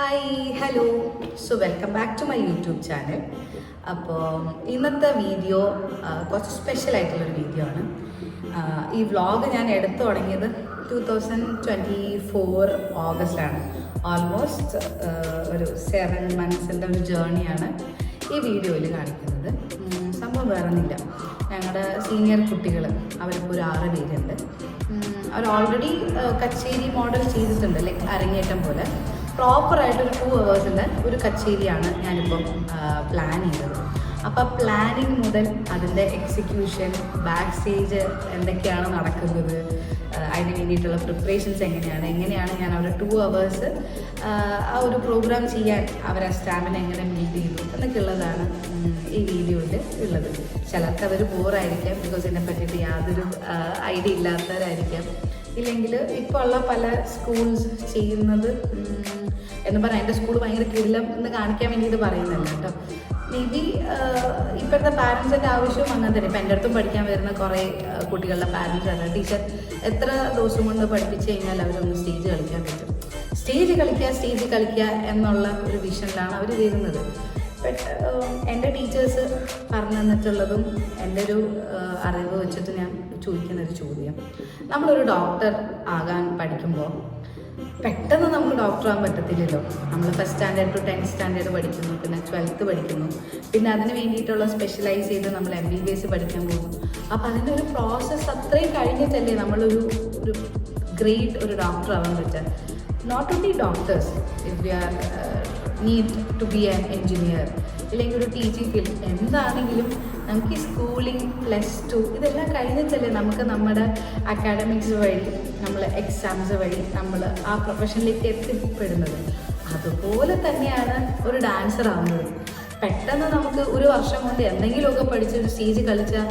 Hi hello welcome back to my YouTube channel. അപ്പോൾ ഇന്നത്തെ video കുറച്ച് സ്പെഷ്യലായിട്ടുള്ളൊരു വീഡിയോ ആണ്. ഈ വ്ളോഗ് ഞാൻ എടുത്തു തുടങ്ങിയത് 2024 ഓഗസ്റ്റിലാണ്. ഓൾമോസ്റ്റ് ഒരു 7 months ഒരു ജേർണിയാണ് ഈ വീഡിയോയിൽ കാണിക്കുന്നത്. സംഭവം വേറൊന്നുമില്ല, ഞങ്ങളുടെ സീനിയർ കുട്ടികൾ അവരിപ്പോൾ ഒരു 6 പേരുണ്ട്. അവർ ഓൾറെഡി കച്ചേരി മോഡൽ ചെയ്തിട്ടുണ്ട്, ലൈക്ക് അരങ്ങേറ്റം പോലെ. പ്രോപ്പറായിട്ടൊരു 2 hours ഒരു കച്ചേരിയാണ് ഞാനിപ്പം പ്ലാൻ ചെയ്തത്. അപ്പോൾ പ്ലാനിങ് മുതൽ അതിൻ്റെ എക്സിക്യൂഷൻ, ബാക്ക് സ്റ്റേജ് എന്തൊക്കെയാണ് നടക്കുന്നത്, അതിന് വേണ്ടിയിട്ടുള്ള പ്രിപ്പറേഷൻസ് എങ്ങനെയാണ് ഞാൻ അവരുടെ 2 hours ആ ഒരു പ്രോഗ്രാം ചെയ്യാൻ അവരെ സ്റ്റാമിന എങ്ങനെ മീറ്റ് ചെയ്തു എന്നൊക്കെ ഉള്ളതാണ് ഈ വീഡിയോയിൽ ഉള്ളത്. ചിലർക്ക് അതൊരു ബോറായിരിക്കാം, ബിക്കോസ് ഇതിനെ പറ്റിയിട്ട് യാതൊരു ഐഡിയ ഇല്ലാത്തവരായിരിക്കാം. ഇല്ലെങ്കിൽ ഇപ്പോൾ ഉള്ള പല സ്കൂൾസ് ചെയ്യുന്നത് എന്ന് പറഞ്ഞാൽ എൻ്റെ സ്കൂൾ ഭയങ്കര കിടിലം എന്ന് കാണിക്കാൻ വേണ്ടിയിട്ട് പറയുന്നല്ല കേട്ടോ. മേ ബി ഇപ്പോഴത്തെ പാരൻസിൻ്റെ ആവശ്യവും അങ്ങനെ തന്നെ. ഇപ്പം എൻ്റെ അടുത്തും പഠിക്കാൻ വരുന്ന കുറേ കുട്ടികളുടെ പാരൻസ് അല്ല, ടീച്ചർ എത്ര ദിവസം കൊണ്ട് പഠിപ്പിച്ച് കഴിഞ്ഞാൽ അവരൊന്ന് സ്റ്റേജ് കളിക്കാൻ പറ്റും. സ്റ്റേജ് കളിക്കുക എന്നുള്ള ഒരു വിഷനിലാണ് അവർ വരുന്നത്. ബട്ട് എൻ്റെ ടീച്ചേഴ്സ് പറഞ്ഞു തന്നിട്ടുള്ളതും എൻ്റെ ഒരു അറിവ് വെച്ചിട്ട് ഞാൻ ചോദിക്കുന്നൊരു ചോദ്യം, നമ്മളൊരു ഡോക്ടർ ആകാൻ പഠിക്കുമ്പോൾ പെട്ടെന്ന് നമുക്ക് ഡോക്ടർ ആകാൻ പറ്റത്തില്ലല്ലോ. നമ്മൾ 1st standard to 10th standard പഠിക്കുന്നു, പിന്നെ 12th പഠിക്കുന്നു, പിന്നെ അതിന് വേണ്ടിയിട്ടുള്ള സ്പെഷ്യലൈസ് ചെയ്ത് നമ്മൾ MBBS പഠിക്കാൻ പോകുന്നു. അപ്പോൾ അതിൻ്റെ ഒരു പ്രോസസ്സ് അത്രയും കഴിഞ്ഞിട്ടല്ലേ നമ്മളൊരു ഗ്രേറ്റ് ഒരു ഡോക്ടർ ആവാൻ പറ്റുക. Not only doctors, if we are need to be an engineer, ഇല്ലെങ്കിൽ ഒരു ടീച്ചിങ് ഫീൽഡ്, എന്താണെങ്കിലും നമുക്ക് ഈ സ്കൂളിംഗ് +2 ഇതെല്ലാം കഴിഞ്ഞിട്ടല്ലേ നമുക്ക് നമ്മുടെ അക്കാഡമിക്സ് വഴി, നമ്മൾ എക്സാംസ് വഴി നമ്മൾ ആ പ്രൊഫഷനിലേക്ക് എത്തിപ്പെടുന്നത്. അതുപോലെ തന്നെയാണ് ഒരു ഡാൻസർ ആവുന്നത്. പെട്ടെന്ന് നമുക്ക് ഒരു വർഷം കൊണ്ട് എന്തെങ്കിലുമൊക്കെ പഠിച്ചൊരു സ്റ്റേജ് കളിച്ചാൽ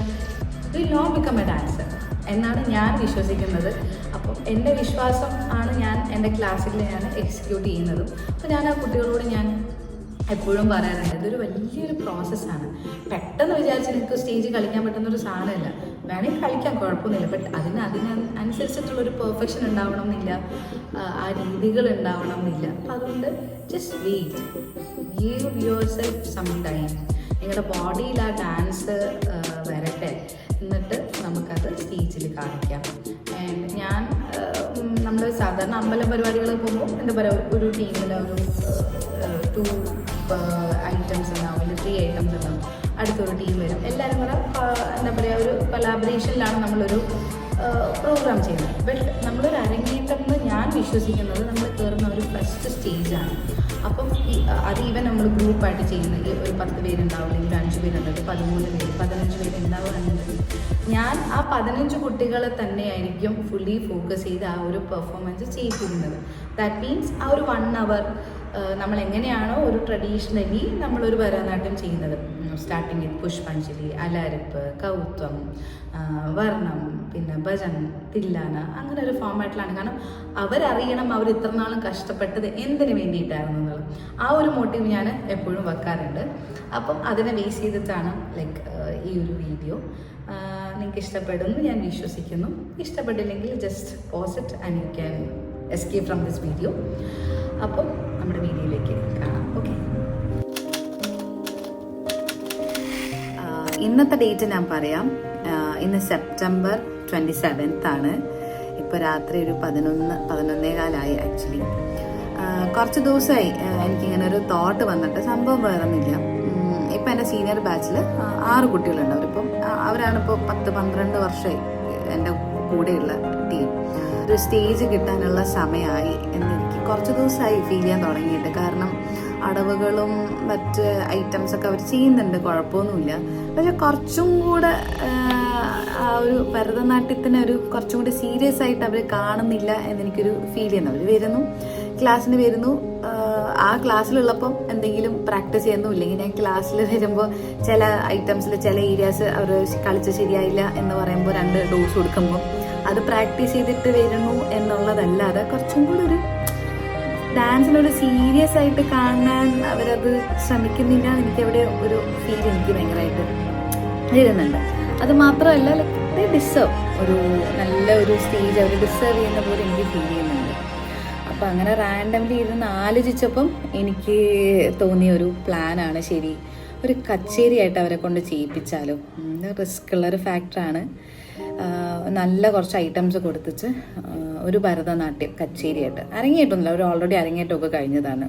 will not become a dancer എന്നാണ് ഞാൻ വിശ്വസിക്കുന്നത്. അപ്പം എൻ്റെ വിശ്വാസം ആണ് ഞാൻ എൻ്റെ ക്ലാസ്സിൽ ഞാൻ എക്സിക്യൂട്ട് ചെയ്യുന്നതും. അപ്പോൾ ഞാൻ ആ കുട്ടികളോട് ഞാൻ എപ്പോഴും പറയാറുണ്ട്, ഇതൊരു വലിയൊരു പ്രോസസ്സാണ്. പെട്ടെന്ന് വിചാരിച്ച് നിങ്ങൾക്ക് സ്റ്റേജ് കളിക്കാൻ പറ്റുന്നൊരു സാധനമല്ല. വേണമെങ്കിൽ കളിക്കാൻ കുഴപ്പമൊന്നുമില്ല, ബട്ട് അതിനനുസരിച്ചിട്ടുള്ളൊരു പെർഫെക്ഷൻ ഉണ്ടാവണം എന്നില്ല, ആ രീതികൾ ഉണ്ടാവണം എന്നില്ല. അപ്പം അതുകൊണ്ട് just wait, give yourself some time. നിങ്ങളുടെ ബോഡിയിൽ ആ ഡാൻസ് വരട്ടെ, എന്നിട്ട് നമുക്കത് സ്റ്റേജിൽ കാണിക്കാം. ആൻഡ് ഞാൻ നമ്മൾ സാധാരണ അമ്പലം പരിപാടികൾ പോകുമ്പോൾ എന്താ പറയുക, ഒരു ടീമിൽ ഒരു 2 items ഉണ്ടാവും, അല്ലെങ്കിൽ 3 items ഉണ്ടാവും. അടുത്തൊരു ടീം വരും, എല്ലാവരും കൂടെ എന്താ പറയുക ഒരു കൊലാബറേഷനിലാണ് നമ്മളൊരു പ്രോഗ്രാം ചെയ്യുന്നത്. ബട്ട് നമ്മളൊരു അരങ്ങേറ്റം എന്ന് ഞാൻ വിശ്വസിക്കുന്നത് നമ്മൾ കയറുന്ന ഒരു ഫസ്റ്റ് സ്റ്റേജാണ്. അപ്പം അത് ഈവൻ നമ്മൾ ഗ്രൂപ്പായിട്ട് ചെയ്യുന്നത് ഒരു 10 പേരുണ്ടാവും, അല്ലെങ്കിൽ 5 പേരുണ്ടാവും, 13 പേര്, 15 പേര് ഉണ്ടാവുകയാണെങ്കിൽ ഞാൻ ആ 15 കുട്ടികളെ തന്നെയായിരിക്കും ഫുള്ളി ഫോക്കസ് ചെയ്ത് ആ ഒരു പെർഫോമൻസ് ചെയ്യിപ്പിക്കുന്നത്. ദാറ്റ് മീൻസ് ആ ഒരു 1 hour നമ്മൾ എങ്ങനെയാണോ ഒരു ട്രഡീഷണലി നമ്മളൊരു ഭരതനാട്യം ചെയ്യുന്നത്, സ്റ്റാർട്ടിങ് വിത്ത് പുഷ്പാഞ്ജലി, അലാരിപ്പ്, കൗത്വം, വർണ്ണം, പിന്നെ ഭജൻ, തില്ലാന, അങ്ങനെ ഒരു ഫോമാറ്റിലാണ്. കാരണം അവരറിയണം അവർ ഇത്ര നാളും കഷ്ടപ്പെട്ടത് എന്തിനു വേണ്ടിയിട്ടായിരുന്നു എന്നുള്ളത്. ആ ഒരു മോട്ടീവ് ഞാൻ എപ്പോഴും വെക്കാറുണ്ട്. അപ്പം അതിനെ ബേസ് ചെയ്തിട്ടാണ് ലൈക്ക് ഈ ഒരു വീഡിയോ. നിങ്ങൾക്ക് ഇഷ്ടപ്പെടുമെന്ന് ഞാൻ വിശ്വസിക്കുന്നു. ഇഷ്ടപ്പെട്ടില്ലെങ്കിൽ just pause it and you can escape from this video. അപ്പം നമ്മുടെ വീഡിയോയിലേക്ക് കാണാം. ഓക്കെ, ഇന്നത്തെ ഡേറ്റ് ഞാൻ പറയാം. ഇന്ന് September 27th ആണ്. ഇപ്പോൾ രാത്രി ഒരു 11:15 ആക്ച്വലി. കുറച്ച് ദിവസമായി എനിക്കിങ്ങനെ ഒരു തോട്ട് വന്നിട്ട്. സംഭവം വേറൊന്നുമില്ല. ഇപ്പം എൻ്റെ സീനിയർ ബാച്ചിൽ 6 കുട്ടികളുണ്ട്. അവരാണിപ്പോൾ 10-12 വർഷമായി എൻ്റെ കൂടെയുള്ള ടീം. ഒരു സ്റ്റേജ് കിട്ടാനുള്ള സമയമായി എന്നെനിക്ക് കുറച്ച് ദിവസമായി ഫീൽ ചെയ്യാൻ തുടങ്ങിയിട്ട്. കാരണം അടവുകളും മറ്റ് ഐറ്റംസൊക്കെ അവർ ചെയ്യുന്നുണ്ട്, കുഴപ്പമൊന്നുമില്ല. പക്ഷെ കുറച്ചും കൂടെ ആ ഒരു ഭരതനാട്യത്തിനെ ഒരു കുറച്ചും കൂടി സീരിയസ് ആയിട്ട് അവർ കാണുന്നില്ല എന്നെനിക്കൊരു ഫീൽ ചെയ്യുന്നു. അവർ വരുന്നു, ക്ലാസ്സിന് വരുന്നു, ആ ക്ലാസ്സിലുള്ളപ്പം എന്തെങ്കിലും പ്രാക്ടീസ് ചെയ്യുന്നു. ഇല്ലെങ്കിൽ ഞാൻ ക്ലാസ്സിൽ വരുമ്പോൾ ചില ഐറ്റംസിൽ ചില ഏരിയാസ് അവർ കളിച്ച് ശരിയായില്ല എന്ന് പറയുമ്പോൾ 2 ഡോസ് കൊടുക്കുമ്പോൾ അത് പ്രാക്ടീസ് ചെയ്തിട്ട് വരുന്നു എന്നുള്ളതല്ലാതെ കുറച്ചും കൂടി ഒരു ഡാൻസിനൊരു സീരിയസ് ആയിട്ട് കാണാൻ അവരത് ശ്രമിക്കുന്നില്ല. എനിക്കവിടെ ഒരു ഫീൽ എനിക്ക് ഭയങ്കരമായിട്ട് വരുന്നുണ്ട്. അത് മാത്രമല്ല, ഡിസേർവ് ഒരു നല്ല ഒരു സ്റ്റേജ് അവർ ഡിസേർവ് ചെയ്യുന്ന പോലെ എനിക്ക് ഫീൽ ചെയ്യുന്നുണ്ട്. അപ്പോൾ അങ്ങനെ റാൻഡംലി ഇരുന്ന് ആലോചിച്ചപ്പം എനിക്ക് തോന്നിയ ഒരു പ്ലാനാണ് ശരി, ഒരു കച്ചേരിയായിട്ട് അവരെ കൊണ്ട് ചെയ്യിപ്പിച്ചാലോ. റിസ്ക് ഉള്ളൊരു ഫാക്ടറാണ്. നല്ല കുറച്ച് ഐറ്റംസ് കൊടുത്തിട്ട് ഒരു ഭരതനാട്യം കച്ചേരിയായിട്ട്, അരങ്ങേറ്റമൊന്നുമില്ല, അവർ ഓൾറെഡി അരങ്ങേറ്റമൊക്കെ കഴിഞ്ഞതാണ്.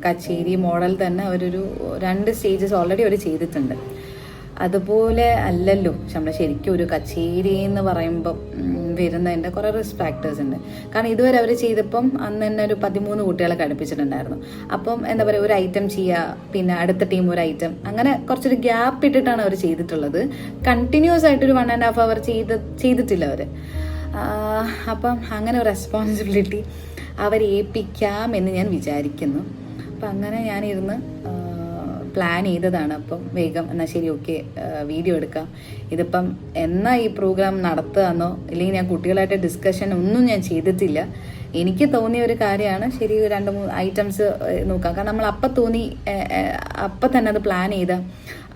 കച്ചേരി മോഡൽ തന്നെ അവരൊരു 2 സ്റ്റേജസ് ഓൾറെഡി അവർ ചെയ്തിട്ടുണ്ട്. അതുപോലെ അല്ലല്ലോ നമ്മൾ ശരിക്കും ഒരു കച്ചേരി എന്ന് പറയുമ്പം വരുന്നതിൻ്റെ കുറേ റിസ്ക് ഫാക്ടേഴ്സ് ഉണ്ട്. കാരണം ഇതുവരെ അവർ ചെയ്തപ്പം അന്ന് തന്നെ ഒരു 13 കുട്ടികളെ പഠിപ്പിച്ചിട്ടുണ്ടായിരുന്നു. അപ്പം എന്താ പറയുക, ഒരു ഐറ്റം ചെയ്യുക, പിന്നെ അടുത്ത ടീം ഒരു ഐറ്റം, അങ്ങനെ കുറച്ചൊരു ഗ്യാപ്പ് ഇട്ടിട്ടാണ് അവർ ചെയ്തിട്ടുള്ളത്. കണ്ടിന്യൂസ് ആയിട്ടൊരു 1.5 അവർ ചെയ്തിട്ടില്ല അവർ. അപ്പം അങ്ങനെ ഒരു റെസ്പോൺസിബിലിറ്റി അവരെ ഏൽപ്പിക്കാം എന്ന് ഞാൻ വിചാരിക്കുന്നു. അപ്പം അങ്ങനെ ഞാനിരുന്ന് പ്ലാൻ ചെയ്തതാണ്. അപ്പം വേഗം എന്നാൽ ശരി, ഓക്കെ, വീഡിയോ എടുക്കാം. ഇതിപ്പം എന്നാ ഈ പ്രോഗ്രാം നടത്തുകയെന്നോ ഇല്ലെങ്കിൽ ഞാൻ കുട്ടികളായിട്ട് ഡിസ്കഷൻ ഒന്നും ഞാൻ ചെയ്തിട്ടില്ല. എനിക്ക് തോന്നിയ ഒരു കാര്യമാണ്, ശരി 2-3 ഐറ്റംസ് നോക്കാം. കാരണം നമ്മൾ അപ്പം തന്നെ അത് പ്ലാൻ ചെയ്താൽ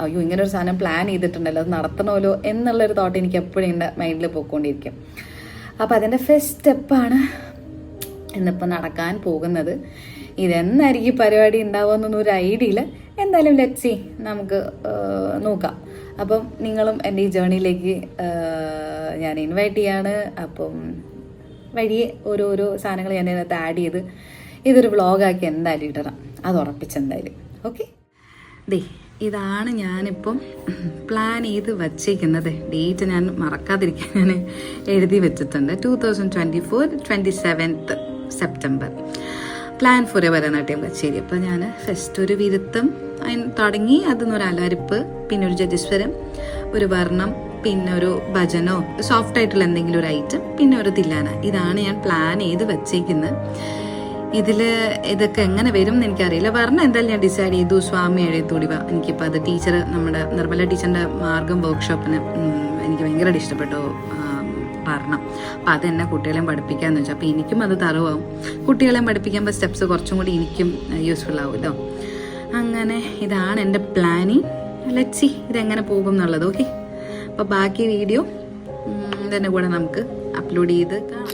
അയ്യോ ഇങ്ങനെ ഒരു സാധനം പ്ലാൻ ചെയ്തിട്ടുണ്ടല്ലോ, അത് നടത്തണമല്ലോ എന്നുള്ളൊരു തോട്ട് എനിക്ക് എപ്പോഴും എൻ്റെ മൈൻഡിൽ പോയിക്കൊണ്ടിരിക്കും. അപ്പോൾ അതിൻ്റെ ഫസ്റ്റ് സ്റ്റെപ്പാണ് ഇന്നിപ്പോൾ നടക്കാൻ പോകുന്നത്. ഇതെന്നായിരിക്കും പരിപാടി ഉണ്ടാവുമെന്നൊന്നും ഒരു ഐഡിയ ഇല്ല. എന്തായാലും ലെറ്റ്സ് സീ, നമുക്ക് നോക്കാം. അപ്പം നിങ്ങളും എൻ്റെ ഈ ജേർണിയിലേക്ക് ഞാൻ ഇൻവൈറ്റ് ചെയ്യാണ്. അപ്പം വഴിയെ ഓരോരോ സാധനങ്ങൾ ഞാൻ ഇതിനകത്ത് ആഡ് ചെയ്ത് ഇതൊരു വ്ളോഗാക്കി എന്തായാലും ഇടണം, അത് ഉറപ്പിച്ചെന്തായാലും. ഓക്കെ, ഇതാണ് ഞാനിപ്പം പ്ലാൻ ചെയ്ത് വച്ചേക്കുന്നത്. ഡേറ്റ് ഞാൻ മറക്കാതിരിക്കാൻ ഞാൻ എഴുതി വെച്ചിട്ടുണ്ട്. 2024 27 September plan for A Bharatanatyam കച്ചേരി. അപ്പോൾ ഞാൻ ഫസ്റ്റ് ഒരു വിരുത്തം തുടങ്ങി, അതിന്നൊരു അലരിപ്പ്, പിന്നെ ഒരു ജതിസ്വരം, ഒരു വർണ്ണം, പിന്നെ ഒരു ഭജനോ സോഫ്റ്റ് ആയിട്ടുള്ള എന്തെങ്കിലും ഒരു ഐറ്റം, പിന്നെ ഒരു തില്ലാന. ഇതാണ് ഞാൻ പ്ലാൻ ചെയ്ത് വച്ചേക്കുന്നത്. ഇതൊക്കെ എങ്ങനെ വരും എന്ന് എനിക്കറിയില്ല. വർണ്ണം എന്തായാലും ഞാൻ ഡിസൈഡ് ചെയ്തു, സ്വാമി എഴുതൂടി വാ. എനിക്കിപ്പോൾ അത് ടീച്ചർ, നമ്മുടെ നിർമ്മല ടീച്ചറിൻ്റെ മാർഗം വർക്ക്ഷോപ്പിന് എനിക്ക് ഭയങ്കരമായിട്ട് ഇഷ്ടപ്പെട്ടു വർണ്ണം. അപ്പം അതെന്നെ കുട്ടികളെയും പഠിപ്പിക്കാമെന്ന് വെച്ചാൽ, അപ്പോൾ എനിക്കും അത് തറവാകും. കുട്ടികളെയും പഠിപ്പിക്കുമ്പോൾ സ്റ്റെപ്സ് കുറച്ചും കൂടി എനിക്കും യൂസ്ഫുൾ ആവുമല്ലോ. അങ്ങനെ ഇതാണ് എൻ്റെ പ്ലാനിങ്. ലെറ്റ്സ് സീ ഇതെങ്ങനെ പോകും എന്നുള്ളത്. ഓക്കെ, അപ്പോൾ ബാക്കി വീഡിയോ ഇതിൻ്റെ കൂടെ നമുക്ക് അപ്ലോഡ് ചെയ്ത് കാണാം.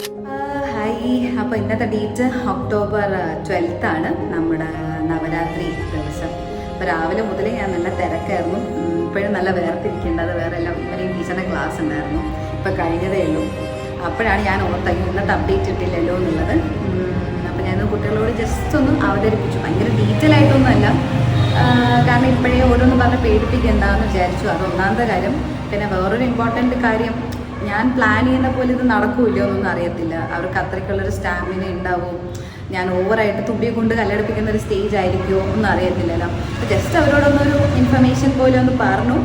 ഹായ്, അപ്പോൾ ഇന്നത്തെ ഡേറ്റ് October 12th ആണ്, നമ്മുടെ നവരാത്രി ദിവസം. അപ്പോൾ രാവിലെ മുതലേ ഞാൻ നല്ല തിരക്കായിരുന്നു. ഇപ്പോഴും നല്ല വേർതിരിക്കേണ്ടത്, വേറെ എല്ലാം ഇവരെയും ടീച്ചറിൻ്റെ ക്ലാസ് ഉണ്ടായിരുന്നു. ഇപ്പോൾ കഴിഞ്ഞതേ ഉള്ളൂ. അപ്പോഴാണ് ഞാൻ ഓർത്തത് ഇന്നത്തെ അപ്ഡേറ്റ് ഇട്ടില്ലല്ലോ എന്നുള്ളത്. അപ്പോൾ ഞാൻ കുട്ടികളോട് ജസ്റ്റ് ഒന്ന് അവതരിപ്പിച്ചു, ഭയങ്കര ഡീറ്റെയിൽ ആയിട്ടൊന്നുമല്ല. കാരണം ഇപ്പോഴേ ഓരോന്ന് പറഞ്ഞ് പേടിപ്പിക്കണ്ടെന്ന് വിചാരിച്ചു. അത് ഒന്നാമത്തെ കാര്യം. പിന്നെ വേറൊരു ഇമ്പോർട്ടൻ്റ് കാര്യം, ഞാൻ പ്ലാൻ ചെയ്യുന്ന പോലെ ഇത് നടക്കില്ലോ എന്നൊന്നും അറിയത്തില്ല. അവർക്ക് അത്രയ്ക്കുള്ളൊരു സ്റ്റാമിന ഉണ്ടാവും. ഞാൻ ഓവറായിട്ട് തുമ്പിയെ കൊണ്ട് കല്ലെടുപ്പിക്കുന്ന ഒരു സ്റ്റേജ് ആയിരിക്കുമോ ഒന്നും അറിയത്തില്ലല്ലോ. അപ്പോൾ ജസ്റ്റ് അവരോടൊന്നൊരു ഇൻഫർമേഷൻ പോലെ ഒന്ന് പറഞ്ഞു.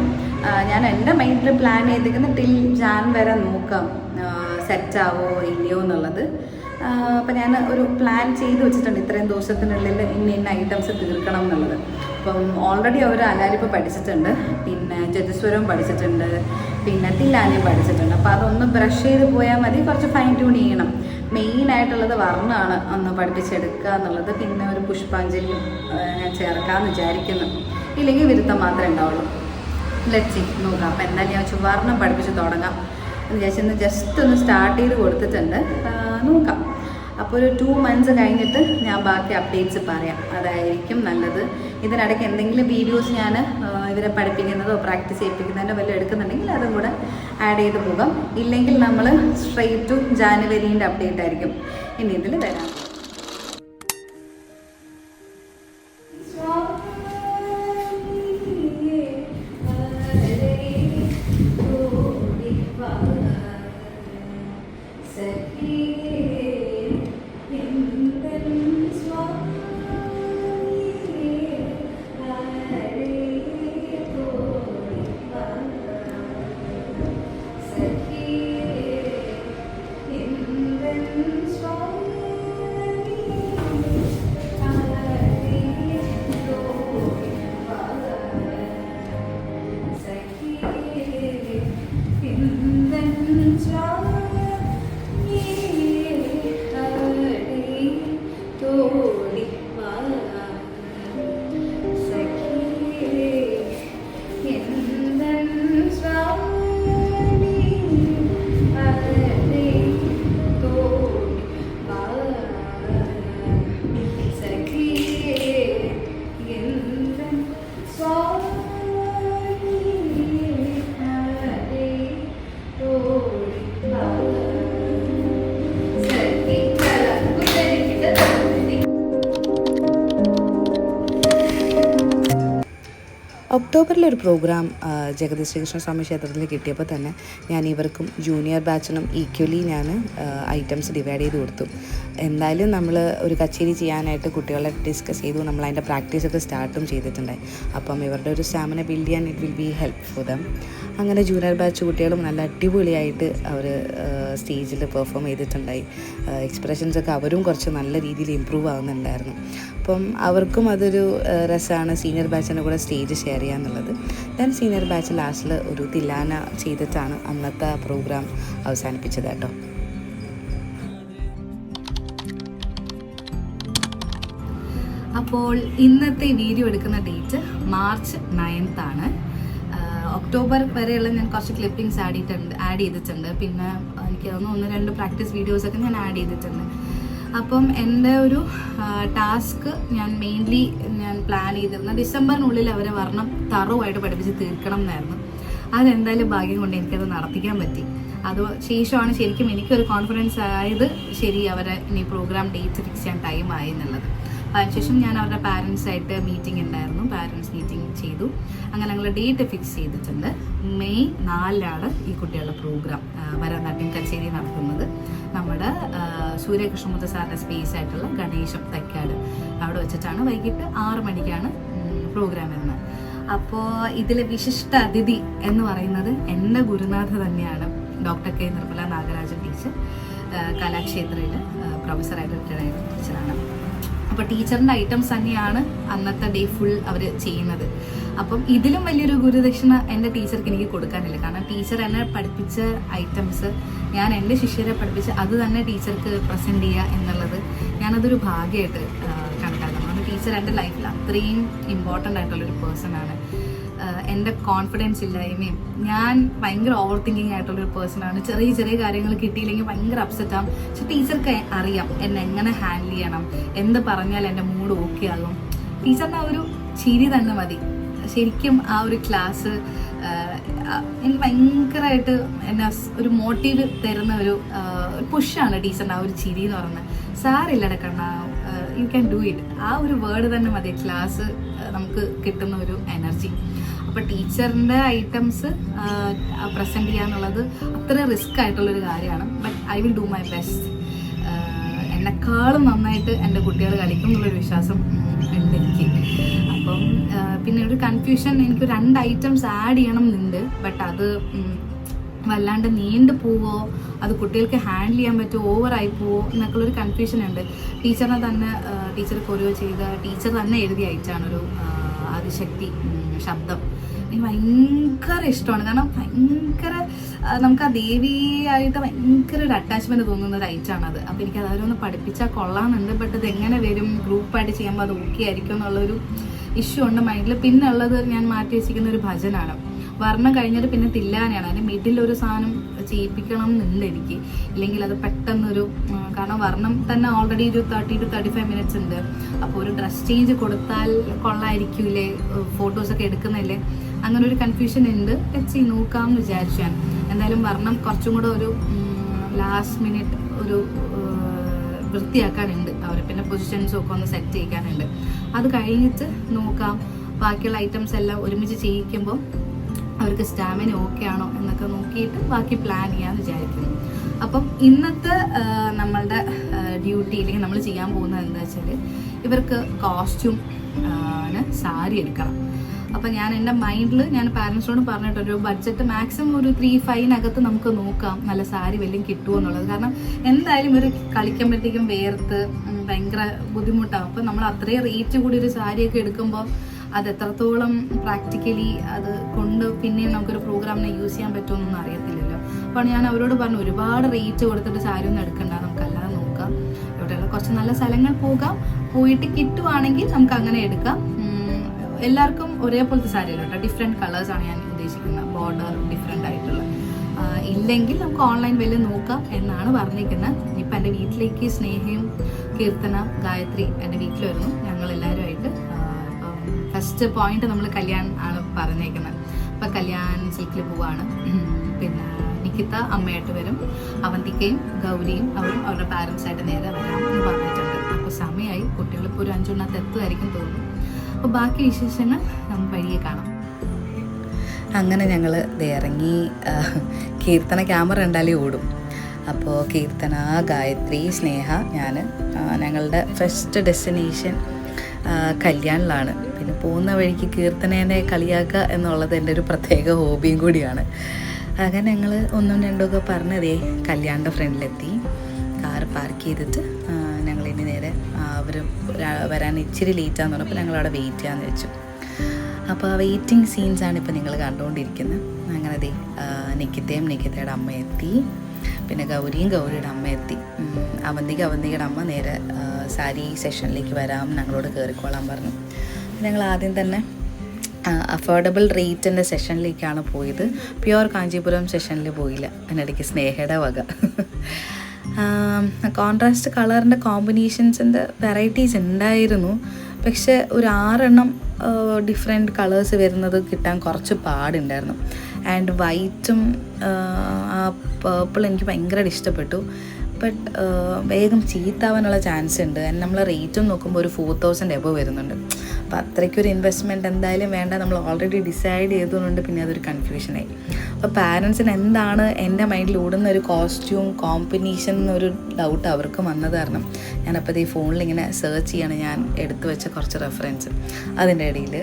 ഞാൻ എൻ്റെ മൈൻഡിൽ പ്ലാൻ ചെയ്തിരിക്കുന്ന ടിൽ ജാൻ വരെ നോക്കാം സെറ്റാവോ ഇല്ലയോ എന്നുള്ളത്. അപ്പം ഞാൻ ഒരു പ്ലാൻ ചെയ്ത് വെച്ചിട്ടുണ്ട്, ഇത്രയും ദിവസത്തിനുള്ളിൽ ഇന്ന ഐറ്റംസ് തീർക്കണം എന്നുള്ളത്. അപ്പം ഓൾറെഡി അവർ അലാരിപ്പ് പഠിച്ചിട്ടുണ്ട്, പിന്നെ ജതിസ്വരവും പഠിച്ചിട്ടുണ്ട്, പിന്നെ തില്ലാനയും പഠിച്ചിട്ടുണ്ട്. അപ്പോൾ അതൊന്ന് ബ്രഷ് ചെയ്ത് പോയാൽ മതി. കുറച്ച് ഫൈൻ ട്യൂൺ ചെയ്യണം. മെയിനായിട്ടുള്ളത് വർണ്ണമാണ് ഒന്ന് പഠിപ്പിച്ചെടുക്കുക എന്നുള്ളത്. പിന്നെ ഒരു പുഷ്പാഞ്ജലിയും ഞാൻ ചേർക്കാമെന്ന് വിചാരിക്കുന്നു. ഇല്ലെങ്കിൽ വിരുത്തം മാത്രമേ ഉണ്ടാവുള്ളൂ. ലെറ്റ്സ് സീ, നോക്കാം. അപ്പോൾ എന്തായാലും ഞാൻ വെച്ച് വർണ്ണം പഠിപ്പിച്ച് തുടങ്ങാം എന്ന് വിചാരിച്ചൊന്ന് ജസ്റ്റ് ഒന്ന് സ്റ്റാർട്ട് ചെയ്ത് കൊടുത്തിട്ടുണ്ട്. നോക്കാം. അപ്പോൾ ഒരു 2 months കഴിഞ്ഞിട്ട് ഞാൻ ബാക്കി അപ്ഡേറ്റ്സ് പറയാം, അതായിരിക്കും നല്ലത്. ഇതിനിടയ്ക്ക് എന്തെങ്കിലും വീഡിയോസ് ഞാൻ ഇവരെ പഠിപ്പിക്കുന്നതോ പ്രാക്ടീസ് ചെയ്യിപ്പിക്കുന്നതിൻ്റെ വല്ലതും എടുക്കുന്നുണ്ടെങ്കിൽ അതും കൂടെ ആഡ് ചെയ്ത് പോകാം. ഇല്ലെങ്കിൽ നമ്മൾ സ്ട്രെയിറ്റ് ടു ജാനുവരീൻ്റെ അപ്ഡേറ്റ് ആയിരിക്കും ഇനി ഇതിൽ വരാം. ഒക്ടോബറിലൊരു പ്രോഗ്രാം ജഗതി ശ്രീകൃഷ്ണ സ്വാമി ക്ഷേത്രത്തിൽ കിട്ടിയപ്പോൾ തന്നെ ഞാൻ ഇവർക്കും ജൂനിയർ ബാച്ചിനും ഈക്വലി ഞാൻ ഐറ്റംസ് ഡിവൈഡ് ചെയ്ത് കൊടുത്തു. എന്തായാലും നമ്മൾ ഒരു കച്ചേരി ചെയ്യാനായിട്ട് കുട്ടികളെ ഡിസ്കസ് ചെയ്തു. നമ്മൾ അതിൻ്റെ പ്രാക്ടീസൊക്കെ സ്റ്റാർട്ടും ചെയ്തിട്ടുണ്ടായി. അപ്പം ഇവരുടെ ഒരു സ്റ്റാമിന ബിൽഡ് ചെയ്യാൻ it will be help for them. അങ്ങനെ ജൂനിയർ ബാച്ച് കുട്ടികളും നല്ല അടിപൊളിയായിട്ട് അവർ സ്റ്റേജിൽ പെർഫോം ചെയ്തിട്ടുണ്ടായി. എക്സ്പ്രഷൻസൊക്കെ അവരും കുറച്ച് നല്ല രീതിയിൽ ഇമ്പ്രൂവ് ആവുന്നുണ്ടായിരുന്നു. അപ്പം അവർക്കും അതൊരു രസമാണ് സീനിയർ ബാച്ചിൻ്റെ കൂടെ സ്റ്റേജ് ഷെയർ ചെയ്യുക എന്നുള്ളത്. ദെൻ സീനിയർ ബാച്ച് ലാസ്റ്റിൽ ഒരു തില്ലാന ചെയ്തിട്ടാണ് അന്നത്തെ പ്രോഗ്രാം അവസാനിപ്പിച്ചത് കേട്ടോ. അപ്പോൾ ഇന്നത്തെ വീഡിയോ എടുക്കുന്ന ഡേറ്റ് മാർച്ച് 9th ആണ്. ഒക്ടോബർ വരെയുള്ള ഞാൻ കുറച്ച് ക്ലിപ്പിങ്സ് ആഡ് ചെയ്തിട്ടുണ്ട്. പിന്നെ എനിക്ക് തോന്നുന്നു 1-2 പ്രാക്ടീസ് വീഡിയോസൊക്കെ ഞാൻ ആഡ് ചെയ്തിട്ടുണ്ട്. അപ്പം എൻ്റെ ഒരു ടാസ്ക് ഞാൻ മെയിൻലി പ്ലാൻ ചെയ്തിരുന്നത് ഡിസംബറിനുള്ളിൽ അവരെ വർണ്ണം തറവായിട്ട് പഠിപ്പിച്ച് തീർക്കണം എന്നായിരുന്നു. അതെന്തായാലും ഭാഗ്യം കൊണ്ട് എനിക്കത് നടത്തിക്കാൻ പറ്റി. അത് ശേഷമാണ് ശരിക്കും എനിക്കൊരു കോൺഫിഡൻസ് ആയത്, ശരി അവരെ ഇനി പ്രോഗ്രാം ഡേറ്റ് ഫിക്സ് ചെയ്യാൻ ടൈമായി എന്നുള്ളത്. അതിനുശേഷം ഞാൻ അവരുടെ പാരൻസായിട്ട് മീറ്റിംഗ് ഉണ്ടായിരുന്നു, പാരൻസ് മീറ്റിംഗ് ചെയ്തു. അങ്ങനെ ഞങ്ങൾ ഡേറ്റ് ഫിക്സ് ചെയ്തിട്ടുണ്ട്. മെയ് 4 ഈ കുട്ടികളുടെ പ്രോഗ്രാം ഭരതനാട്യം കച്ചേരി നടത്തുന്നത് നമ്മുടെ സൂര്യകൃഷ്ണമൂർത്തി സാറിൻ്റെ സ്പേസ് ആയിട്ടുള്ള ഗണേശം തൈക്കാട് അവിടെ വെച്ചിട്ടാണ്. വൈകിട്ട് 6 മണിക്കാണ് പ്രോഗ്രാം വരുന്നത്. അപ്പോൾ ഇതിലെ വിശിഷ്ട അതിഥി എന്ന് പറയുന്നത് എൻ്റെ ഗുരുനാഥ തന്നെയാണ്, doctor K Nirmala Nagarajan teacher. കലാക്ഷേത്രയിൽ പ്രൊഫസറായിട്ട് റിട്ടയർഡ് ആയ ടീച്ചറാണ്. അപ്പോൾ ടീച്ചറിൻ്റെ ഐറ്റംസ് തന്നെയാണ് അന്നത്തെ ഡേ ഫുൾ അവർ ചെയ്യുന്നത്. അപ്പം ഇതിലും വലിയൊരു ഗുരുദക്ഷിണ എൻ്റെ ടീച്ചർക്ക് എനിക്ക് കൊടുക്കാനില്ല. കാരണം ടീച്ചർ എന്നെ പഠിപ്പിച്ച ഐറ്റംസ് ഞാൻ എൻ്റെ ശിഷ്യരെ പഠിപ്പിച്ച് അത് തന്നെ ടീച്ചർക്ക് പ്രസൻറ്റ് ചെയ്യുക എന്നുള്ളത് ഞാനതൊരു ഭാഗ്യമായിട്ട് കണക്കാക്കണം. കാരണം ടീച്ചർ എൻ്റെ ലൈഫിൽ അത്രയും ഇമ്പോർട്ടൻ്റ് ആയിട്ടുള്ളൊരു പേഴ്സണാണ്. എൻ്റെ കോൺഫിഡൻസ് ഇല്ലായ്മയും ഞാൻ ഭയങ്കര ഓവർ തിങ്കിങ് ആയിട്ടുള്ളൊരു പേഴ്സണാണ്. ചെറിയ ചെറിയ കാര്യങ്ങൾ കിട്ടിയില്ലെങ്കിൽ ഭയങ്കര അപ്സെറ്റ് ആകും. പക്ഷെ ടീച്ചർക്ക് അറിയാം എന്നെ എങ്ങനെ ഹാൻഡിൽ ചെയ്യണം, എന്ത് പറഞ്ഞാൽ എൻ്റെ മൂഡ് ഓക്കെ ആകും. ടീച്ചറിൻ്റെ ആ ഒരു ചിരി തന്നെ മതി. ശരിക്കും ആ ഒരു ക്ലാസ് എനിക്ക് ഭയങ്കരമായിട്ട് എന്നെ ഒരു മോട്ടീവ് തരുന്ന ഒരു പുഷാണ് ടീച്ചറിൻ്റെ ആ ഒരു ചിരി എന്ന് പറയുന്നത്. സാറില്ലട കണ്ണ, യു ക്യാൻ ഡു ഇറ്റ്. ആ ഒരു വേർഡ് തന്നെ മതി ക്ലാസ് നമുക്ക് കിട്ടുന്ന ഒരു എനർജി. അപ്പോൾ ടീച്ചറിൻ്റെ ഐറ്റംസ് പ്രസൻറ്റ് ചെയ്യുക എന്നുള്ളത് അത്ര റിസ്ക് ആയിട്ടുള്ളൊരു കാര്യമാണ്. But I will do my best. എന്നെക്കാളും നന്നായിട്ട് എൻ്റെ കുട്ടികൾ കളിക്കും എന്നുള്ളൊരു വിശ്വാസം ഉണ്ട് എനിക്ക്. അപ്പം പിന്നെ ഒരു കൺഫ്യൂഷൻ, എനിക്ക് 2 ഐറ്റംസ് ആഡ് ചെയ്യണം എന്നുണ്ട്. ബട്ട് അത് വല്ലാണ്ട് നീണ്ടു പോവോ, അത് കുട്ടികൾക്ക് ഹാൻഡിൽ ചെയ്യാൻ പറ്റുമോ, ഓവറായി പോവോ എന്നൊക്കെയുള്ളൊരു കൺഫ്യൂഷൻ ഉണ്ട്. ടീച്ചറിനെ തന്നെ ടീച്ചർ കൊറിയോ ചെയ്ത ടീച്ചർ തന്നെ എഴുതിയ ഐറ്റാണൊരു ആദിശക്തി ശബ്ദം. എനിക്ക് ഭയങ്കര ഇഷ്ടമാണ്. കാരണം ഭയങ്കര നമുക്ക് ആ ദേവിയായിട്ട് ഭയങ്കര ഒരു അറ്റാച്ച്മെന്റ് തോന്നുന്ന ഒരു ഐറ്റാണത്. അപ്പോൾ എനിക്ക് അതൊന്ന് പഠിപ്പിച്ചാൽ കൊള്ളാമെന്നുണ്ട്. ബട്ട് ഇത് എങ്ങനെ വരും, ഗ്രൂപ്പായിട്ട് ചെയ്യുമ്പോൾ അത് ഓക്കെ ആയിരിക്കും എന്നുള്ളൊരു ഇഷ്യൂ ഉണ്ട് മൈൻഡിൽ. പിന്നെ ഉള്ളത് ഞാൻ മാറ്റി വെച്ചിരിക്കുന്ന ഒരു ഭജനാണ്. വർണ്ണം കഴിഞ്ഞിട്ട് പിന്നെ തില്ലാനയാണ്. അതിന് മിഡിലൊരു സാധനം ചെയ്യിപ്പിക്കണം എന്നുണ്ട് എനിക്ക്. ഇല്ലെങ്കിൽ അത് പെട്ടെന്നൊരു, കാരണം വർണ്ണം തന്നെ ഓൾറെഡി ഒരു 30 to 35 minutes ഉണ്ട്. അപ്പോൾ ഒരു ഡ്രസ് ചേഞ്ച് കൊടുത്താൽ കൊള്ളായിരിക്കൂലേ, ഫോട്ടോസൊക്കെ എടുക്കുന്നില്ലേ, അങ്ങനെ ഒരു കൺഫ്യൂഷൻ ഉണ്ട്. വെച്ച് നോക്കാമെന്ന് വിചാരിച്ചു ഞാൻ. എന്തായാലും വർണ്ണം കുറച്ചും കൂടെ ഒരു ലാസ്റ്റ് മിനിറ്റ് ഒരു വൃത്തിയാക്കാനുണ്ട്. അവർ പിന്നെ പൊസിഷൻസും ഒക്കെ ഒന്ന് സെറ്റ് ചെയ്യിക്കാനുണ്ട്. അത് കഴിഞ്ഞിട്ട് നോക്കാം. ബാക്കിയുള്ള ഐറ്റംസ് എല്ലാം ഒരുമിച്ച് ചെയ്യിക്കുമ്പോൾ അവർക്ക് സ്റ്റാമിന ഓക്കെ ആണോ എന്നൊക്കെ നോക്കിയിട്ട് ബാക്കി പ്ലാൻ ചെയ്യാമെന്ന് വിചാരിക്കുന്നു. അപ്പം ഇന്നത്തെ നമ്മളുടെ ഡ്യൂട്ടിയിലേക്ക് നമ്മൾ ചെയ്യാൻ പോകുന്നത് എന്താ വെച്ചാൽ, ഇവർക്ക് കോസ്റ്റ്യൂം സാരി എടുക്കണം. അപ്പം ഞാൻ എൻ്റെ മൈൻഡിൽ ഞാൻ പാരൻസിനോട് പറഞ്ഞിട്ടൊരു ബഡ്ജറ്റ് മാക്സിമം ഒരു 3-5 നമുക്ക് നോക്കാം നല്ല സാരി വല്ലതും കിട്ടുമോ എന്നുള്ളത്. കാരണം എന്തായാലും ഒരു കളിക്കുമ്പോഴത്തേക്കും വേർത്ത് ഭയങ്കര ബുദ്ധിമുട്ടാകും. അപ്പം നമ്മൾ അത്രയും റേറ്റ് കൂടി ഒരു സാരിയൊക്കെ എടുക്കുമ്പോൾ അത് എത്രത്തോളം പ്രാക്ടിക്കലി അത് കൊണ്ട് പിന്നെയും നമുക്കൊരു പ്രോഗ്രാമിനെ യൂസ് ചെയ്യാൻ പറ്റുമെന്നൊന്നും അറിയത്തില്ലല്ലോ. അപ്പോൾ ഞാൻ അവരോട് പറഞ്ഞു, ഒരുപാട് റേറ്റ് കൊടുത്തിട്ട് സാരി ഒന്നും എടുക്കണ്ട, നമുക്കല്ലാതെ നോക്കാം. ഇവിടെയുള്ള കുറച്ച് നല്ല സ്ഥലങ്ങൾ പോയിട്ട് കിട്ടുവാണെങ്കിൽ നമുക്ക് അങ്ങനെ എടുക്കാം. എല്ലാവർക്കും ഒരേപോലത്തെ സാരി അല്ല കേട്ടോ, ഡിഫറെൻറ്റ് കളേഴ്സാണ് ഞാൻ ഉദ്ദേശിക്കുന്നത്, ബോർഡർ ഡിഫറെൻ്റ് ആയിട്ടുള്ള. ഇല്ലെങ്കിൽ നമുക്ക് ഓൺലൈൻ വല്ലതും നോക്കാം എന്നാണ് പറഞ്ഞിരിക്കുന്നത്. ഇപ്പം എൻ്റെ വീട്ടിലേക്ക് സ്നേഹയും കീർത്തന ഗായത്രി എൻ്റെ വീട്ടിൽ വരുന്നു. ഞങ്ങളെല്ലാവരുമായിട്ട് ഫസ്റ്റ് പോയിന്റ് നമ്മൾ കല്യാൺ ആണ് പറഞ്ഞേക്കുന്നത്. അപ്പം കല്യാൺ സിൽക്കിൽ പോവാണ്. പിന്നെ നിക്കിത്ത അമ്മയായിട്ട് വരും, അവന്തിക്കയും ഗൗരിയും അവരും അവരുടെ പാരൻസായിട്ട് നേരെ വരാം എന്ന് പറഞ്ഞിട്ടുണ്ട്. അപ്പോൾ സമയമായി, കുട്ടികളിപ്പോൾ ഒരു 5 എത്തുമായിരിക്കും തോന്നുന്നു. അപ്പോൾ ബാക്കി വിശേഷങ്ങൾ നമുക്ക് വഴിയെ കാണാം. അങ്ങനെ ഞങ്ങൾ ഇറങ്ങി. കീർത്തന ക്യാമറ ഉണ്ടാലേ ഓടും. അപ്പോൾ കീർത്തന, ഗായത്രി, സ്നേഹ, ഞാൻ ഞങ്ങളുടെ ഫസ്റ്റ് ഡെസ്റ്റിനേഷൻ കല്യാണിലാണ്. പിന്നെ പോകുന്ന വഴിക്ക് കീർത്തനേനെ കളിയാക്കുക എന്നുള്ളത് എൻ്റെ ഒരു പ്രത്യേക ഹോബിയും കൂടിയാണ്. അങ്ങനെ ഞങ്ങൾ 1ഉം 2ഉം പറഞ്ഞതേ കല്യാണിൻ്റെ ഫ്രണ്ടിലെത്തി. കാറ് പാർക്ക് ചെയ്തിട്ട് ഞങ്ങളിനി നേരെ അവർ വരാൻ ഇച്ചിരി ലേറ്റാന്ന് പറഞ്ഞപ്പോൾ ഞങ്ങളവിടെ വെയിറ്റ് ചെയ്യാമെന്ന് വെച്ചു. അപ്പോൾ ആ വെയിറ്റിംഗ് സീൻസാണ് ഇപ്പോൾ നിങ്ങൾ കണ്ടുകൊണ്ടിരിക്കുന്നത്. അങ്ങനെ നിക്കിതയുടെ അമ്മ എത്തി. പിന്നെ ഗൗരിയുടെ അമ്മ എത്തി. അവന്തികയുടെ അമ്മ നേരെ സാരി സെഷനിലേക്ക് വരാം, ഞങ്ങളോട് കയറിക്കോളാൻ പറഞ്ഞു. ഞങ്ങൾ ആദ്യം തന്നെ അഫോർഡബിൾ റേറ്റിൻ്റെ സെഷനിലേക്കാണ് പോയത്. പ്യുവർ കാഞ്ചീപുരം സെഷനിൽ പോയില്ല. അതിനിടയ്ക്ക് സ്നേഹയുടെ വക. കോൺട്രാസ്റ്റ് കളറിൻ്റെ കോമ്പിനേഷൻസിൻ്റെ വെറൈറ്റീസ് ഉണ്ടായിരുന്നു. പക്ഷെ ഒരു 6 ഡിഫറെൻറ്റ് കളേഴ്സ് വരുന്നത് കിട്ടാൻ കുറച്ച് പാടുണ്ടായിരുന്നു. ആൻഡ് വൈറ്റും ആ പേർപ്പിൾ എനിക്ക് ഭയങ്കരമായിട്ട് ഇഷ്ടപ്പെട്ടു. ബട്ട് വേഗം ചീത്താവാനുള്ള ചാൻസ് ഉണ്ട്. നമ്മൾ റേറ്റും നോക്കുമ്പോൾ ഒരു 4000 എബോ വരുന്നുണ്ട്. അപ്പോൾ അത്രയ്ക്കൊരു ഇൻവെസ്റ്റ്മെൻറ്റ് എന്തായാലും വേണ്ട. നമ്മൾ ഓൾറെഡി ഡിസൈഡ് ചെയ്തതുകൊണ്ട് പിന്നെ അതൊരു കൺഫ്യൂഷനായി. അപ്പോൾ പാരൻസിന് എന്താണ് എൻ്റെ മൈൻഡിൽ ഓടുന്ന ഒരു കോസ്റ്റ്യൂം കോമ്പിനേഷൻ എന്നൊരു ഡൗട്ട് അവർക്ക് വന്നത് കാരണം ഞാനപ്പോൾ ഈ ഫോണിൽ ഇങ്ങനെ സെർച്ച് ചെയ്യാണ് ഞാൻ എടുത്തു വെച്ച കുറച്ച് റെഫറൻസ്. അതിൻ്റെ ഇടയിൽ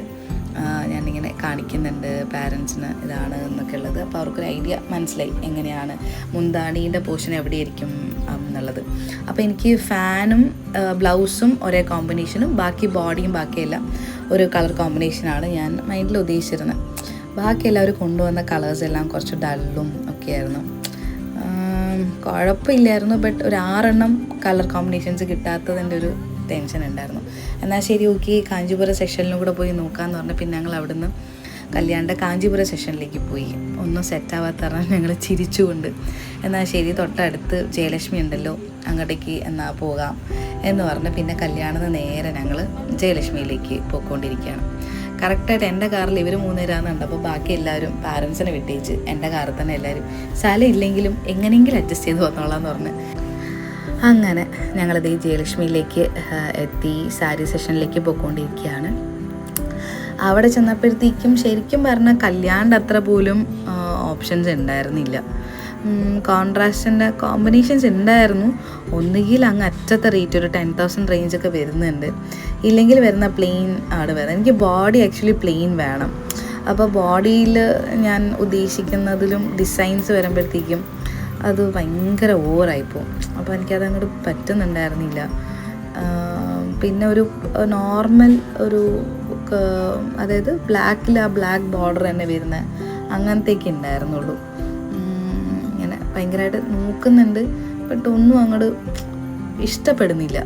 ഞാനിങ്ങനെ കാണിക്കുന്നുണ്ട് പാരൻസിന് ഇതാണ് എന്നൊക്കെ ഉള്ളത്. അപ്പോൾ അവർക്കൊരു ഐഡിയ മനസ്സിലായി എങ്ങനെയാണ് മുന്താണീൻ്റെ പോർഷൻ എവിടെയായിരിക്കും എന്നുള്ളത്. അപ്പോൾ എനിക്ക് ഫാനും ബ്ലൗസും ഒരേ കോമ്പിനേഷനും ബാക്കി ബോഡിയും ബാക്കിയെല്ലാം ഒരു കളർ കോമ്പിനേഷനാണ് ഞാൻ മൈൻഡിൽ ഉദ്ദേശിച്ചിരുന്നത്. ബാക്കി എല്ലാവരും കൊണ്ടുവന്ന കളേഴ്സ് എല്ലാം കുറച്ച് ഡള്ളും ഒക്കെ ആയിരുന്നു. കുഴപ്പമില്ലായിരുന്നു. ബട്ട് ഒരു 6 കളർ കോമ്പിനേഷൻസ് കിട്ടാത്തതിൻ്റെ ഒരു ടെൻഷൻ ഉണ്ടായിരുന്നു. എന്നാൽ ശരി, ഓക്കെ, കാഞ്ചീപുരം സെഷനിലും കൂടെ പോയി നോക്കാമെന്ന് പറഞ്ഞാൽ പിന്നെ ഞങ്ങൾ അവിടുന്ന് കല്യാണിൻ്റെ കാഞ്ചീപുരം സെഷനിലേക്ക് പോയി. ഒന്നും സെറ്റാവാത്ത പറഞ്ഞാൽ ഞങ്ങൾ ചിരിച്ചുകൊണ്ട് എന്നാൽ ശരി തൊട്ടടുത്ത് ജയലക്ഷ്മി ഉണ്ടല്ലോ അങ്ങോട്ടേക്ക് എന്നാൽ പോകാം എന്ന് പറഞ്ഞ് പിന്നെ കല്യാണത്തിന് നേരെ ഞങ്ങൾ ജയലക്ഷ്മിയിലേക്ക് പോയിക്കൊണ്ടിരിക്കുകയാണ്. കറക്റ്റായിട്ട് എൻ്റെ കാറിൽ ഇവർ 3 പേരാന്ന് കണ്ടപ്പോൾ ബാക്കി എല്ലാവരും പാരൻസിനെ വിട്ടേച്ച് എൻ്റെ കാറിൽ തന്നെ എല്ലാവരും സ്ഥലം ഇല്ലെങ്കിലും എങ്ങനെയെങ്കിലും അഡ്ജസ്റ്റ് ചെയ്ത് വന്നോളാന്ന് പറഞ്ഞ് അങ്ങനെ ഞങ്ങളിത് ഈ ജയലക്ഷ്മിയിലേക്ക് എത്തി. സാരി സെഷനിലേക്ക് പോയിക്കൊണ്ടിരിക്കുകയാണ്. അവിടെ ചെന്നപ്പോഴത്തേക്കും ശരിക്കും പറഞ്ഞാൽ കല്യാണിൻ്റെ അത്ര പോലും ഓപ്ഷൻസ് ഉണ്ടായിരുന്നില്ല. കോൺട്രാസ്റ്റിൻ്റെ കോമ്പിനേഷൻസ് ഉണ്ടായിരുന്നു. ഒന്നുകിൽ അങ്ങ് അറ്റത്തെ റേറ്റ് ഒരു 10,000 റേഞ്ചൊക്കെ വരുന്നുണ്ട്, ഇല്ലെങ്കിൽ വരുന്ന പ്ലെയിൻ ആണ് വരുന്നത്. എനിക്ക് ബോഡി ആക്ച്വലി പ്ലെയിൻ വേണം. അപ്പോൾ ബോഡിയിൽ ഞാൻ ഉദ്ദേശിക്കുന്നതിലും ഡിസൈൻസ് വരുമ്പോഴത്തേക്കും അത് ഭയങ്കര ഓവറായിപ്പോവും. അപ്പോൾ എനിക്കത് അങ്ങോട്ട് പറ്റുന്നുണ്ടായിരുന്നില്ല. പിന്നെ ഒരു നോർമൽ ഒരു അതായത് ബ്ലാക്കിൽ ആ ബ്ലാക്ക് ബോർഡർ തന്നെ വരുന്ന അങ്ങനത്തേക്ക് ഉണ്ടായിരുന്നുള്ളൂ. ഇങ്ങനെ ഭയങ്കരമായിട്ട് നോക്കുന്നുണ്ട്, ബട്ട് ഒന്നും അങ്ങോട്ട് ഇഷ്ടപ്പെടുന്നില്ല.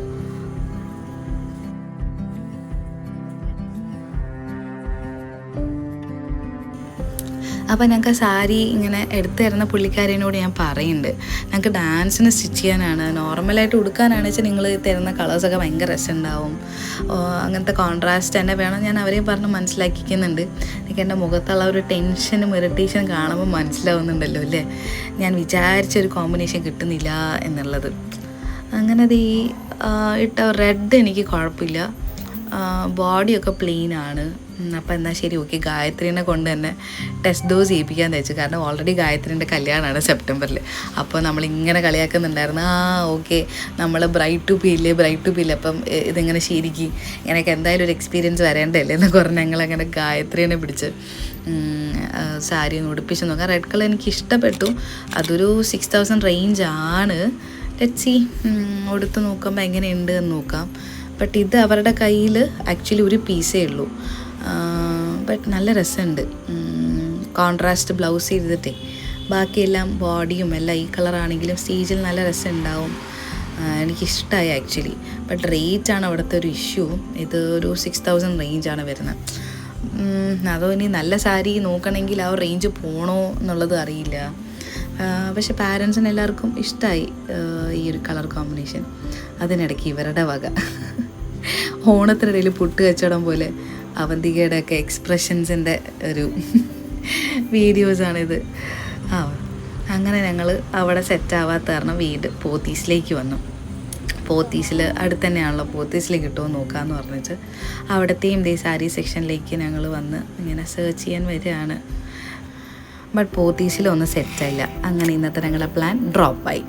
അപ്പോൾ ഞങ്ങൾക്ക് സാരി ഇങ്ങനെ എടുത്തു തരുന്ന പുള്ളിക്കാരിനോട് ഞാൻ പറയുന്നുണ്ട്, ഞങ്ങൾക്ക് ഡാൻസിന് സ്റ്റിച്ച് ചെയ്യാനാണ്, നോർമലായിട്ട് ഉടുക്കാനാണ് വെച്ചാൽ നിങ്ങൾ തരുന്ന കളേഴ്സൊക്കെ ഭയങ്കര രസമുണ്ടാവും, അങ്ങനത്തെ കോൺട്രാസ്റ്റ് തന്നെ വേണം. ഞാൻ അവരെയും പറഞ്ഞ് മനസ്സിലാക്കിക്കുന്നുണ്ട്. എനിക്ക് എൻ്റെ മുഖത്തുള്ള ഒരു ടെൻഷനും ഇറിറ്റേഷനും കാണുമ്പോൾ മനസ്സിലാവുന്നുണ്ടല്ലോ അല്ലേ, ഞാൻ വിചാരിച്ചൊരു കോമ്പിനേഷൻ കിട്ടുന്നില്ല എന്നുള്ളത്. അങ്ങനെ അത് ഈ ഇട്ട റെഡ് എനിക്ക് കുഴപ്പമില്ല, ബോഡിയൊക്കെ പ്ലെയിനാണ്. അപ്പോൾ എന്നാൽ ശരി, ഓക്കെ, ഗായത്രീനെ കൊണ്ട് തന്നെ ടെസ്റ്റ് ഡോസ് ചെയ്യിപ്പിക്കാൻ വെച്ചു. കാരണം ഓൾറെഡി ഗായത്രീൻ്റെ കല്യാണമാണ് സെപ്റ്റംബറിൽ. അപ്പോൾ നമ്മളിങ്ങനെ കളിയാക്കുന്നുണ്ടായിരുന്നു, ഓക്കെ നമ്മൾ ബ്രൈറ്റ് ടു പി ഇല്ലേ, അപ്പം ഇതിങ്ങനെ ശരിക്കും ഇങ്ങനെയൊക്കെ എന്തായാലും ഒരു എക്സ്പീരിയൻസ് വരേണ്ടല്ലേ എന്നൊക്കെ പറഞ്ഞ് ഞങ്ങളങ്ങനെ ഗായത്രീനെ പിടിച്ച് സാരി ഒന്ന് ഉടുപ്പിച്ച് നോക്കാം. റെഡ് കളർ എനിക്ക് ഇഷ്ടപ്പെട്ടു. അതൊരു 6,000 റേഞ്ച് ആണ്. ലെറ്റ്സ് സീ, ഉടുത്ത് നോക്കുമ്പോൾ എങ്ങനെയുണ്ട് എന്ന് നോക്കാം. ബട്ട് ഇത് അവരുടെ കയ്യിൽ ആക്ച്വലി ഒരു പീസേ ഉള്ളൂ. ബട്ട് നല്ല രസമുണ്ട്. കോൺട്രാസ്റ്റ് ബ്ലൗസ് ചെയ്തിട്ടേ ബാക്കിയെല്ലാം ബോഡിയും എല്ലാം ഈ കളറാണെങ്കിലും സ്റ്റേജിൽ നല്ല രസമുണ്ടാവും. എനിക്കിഷ്ടമായി ആക്ച്വലി. ബട്ട് റേറ്റാണ് അവിടുത്തെ ഒരു ഇഷ്യൂ. ഇത് ഒരു 6,000 റേഞ്ചാണ് വരുന്നത്. അതോ ഇനി നല്ല സാരി നോക്കണമെങ്കിൽ ആ റേഞ്ച് പോകണോ എന്നുള്ളത് അറിയില്ല. പക്ഷെ പാരൻസിന് എല്ലാവർക്കും ഇഷ്ടമായി ഈ ഒരു കളർ കോമ്പിനേഷൻ. അതിനിടയ്ക്ക് ഇവരുടെ വക ഓണത്തിനിടയിൽ പുട്ട് കച്ചവടം പോലെ അവന്തികയുടെയൊക്കെ എക്സ്പ്രഷൻസിൻ്റെ ഒരു വീഡിയോസാണിത്. അങ്ങനെ ഞങ്ങൾ അവിടെ സെറ്റാവാത്ത കാരണം വീട് പോത്തീസിലേക്ക് വന്നു. പോത്തീസിൽ അടുത്ത് തന്നെയാണല്ലോ, പോത്തീസിൽ കിട്ടുമോ നോക്കാമെന്ന് പറഞ്ഞിട്ട് അവിടത്തെയും സാരി സെക്ഷനിലേക്ക് ഞങ്ങൾ വന്ന് ഇങ്ങനെ സെർച്ച് ചെയ്യാൻ വരികയാണ്. ബട്ട് പോത്തീസിലൊന്നും സെറ്റായില്ല. അങ്ങനെ ഇന്നത്തെ ഞങ്ങളുടെ പ്ലാൻ ഡ്രോപ്പായി.